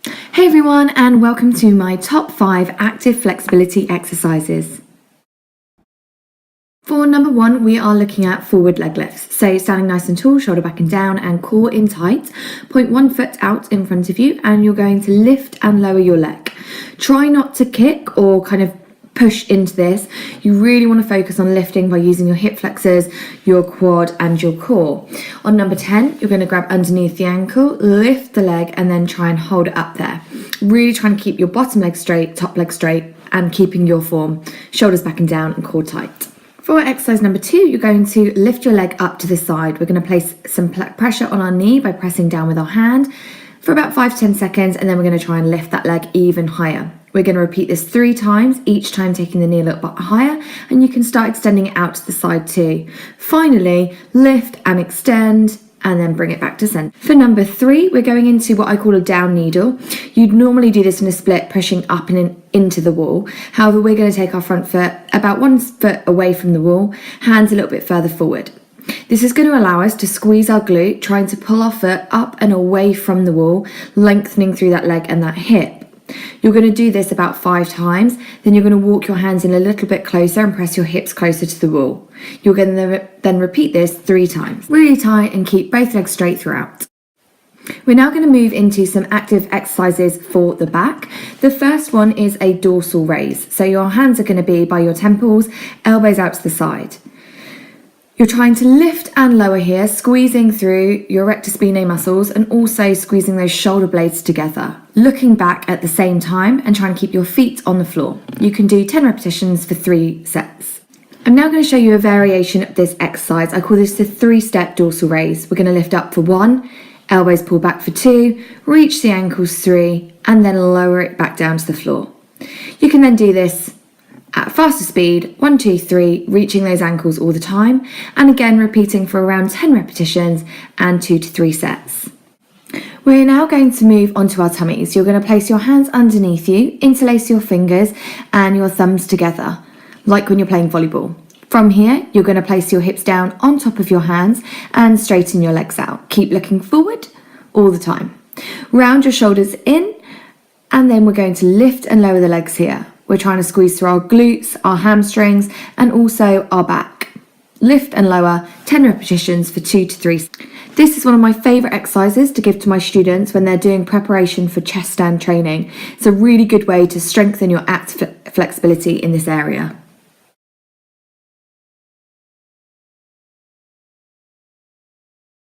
Hey everyone, and welcome to my top 5 active flexibility exercises. For number 1, we are looking at forward leg lifts. So standing nice and tall, shoulder back and down and core in tight. Point one foot out in front of you and you're going to lift and lower your leg. Try not to kick or kind of push into this. You really want to focus on lifting by using your hip flexors, your quad and your core. On number 10, you're going to grab underneath the ankle, lift the leg and then try and hold it up there. Really trying to keep your bottom leg straight, top leg straight and keeping your form, shoulders back and down and core tight. For exercise number 2, you're going to lift your leg up to the side. We're going to place some pressure on our knee by pressing down with our hand for about 5 to 10 seconds and then we're going to try and lift that leg even higher. We're going to repeat this 3 times, each time taking the knee a little bit higher, and you can start extending it out to the side too. Finally, lift and extend, and then bring it back to center. For number 3, we're going into what I call a down needle. You'd normally do this in a split, pushing up and into the wall. However, we're going to take our front foot about 1 foot away from the wall, hands a little bit further forward. This is going to allow us to squeeze our glute, trying to pull our foot up and away from the wall, lengthening through that leg and that hip. You're going to do this about 5 times, then you're going to walk your hands in a little bit closer and press your hips closer to the wall. You're going to then repeat this 3 times. Really tight and keep both legs straight throughout. We're now going to move into some active exercises for the back. The first one is a dorsal raise. So your hands are going to be by your temples, elbows out to the side. You're trying to lift and lower here, squeezing through your rectus spinae muscles and also squeezing those shoulder blades together. Looking back at the same time and trying to keep your feet on the floor. You can do 10 repetitions for 3 sets. I'm now going to show you a variation of this exercise. I call this the 3-step dorsal raise. We're going to lift up for 1, elbows pull back for 2, reach the ankles 3, and then lower it back down to the floor. You can then do this at faster speed, 1, 2, 3, reaching those ankles all the time, and again repeating for around 10 repetitions and 2 to 3 sets. We're now going to move onto our tummies. You're going to place your hands underneath you, interlace your fingers and your thumbs together, like when you're playing volleyball. From here, you're going to place your hips down on top of your hands and straighten your legs out. Keep looking forward all the time. Round your shoulders in, and then we're going to lift and lower the legs here. We're trying to squeeze through our glutes, our hamstrings, and also our back. Lift and lower, 10 repetitions for 2 to 3. This is one of my favourite exercises to give to my students when they're doing preparation for chest stand training. It's a really good way to strengthen your abs flexibility in this area.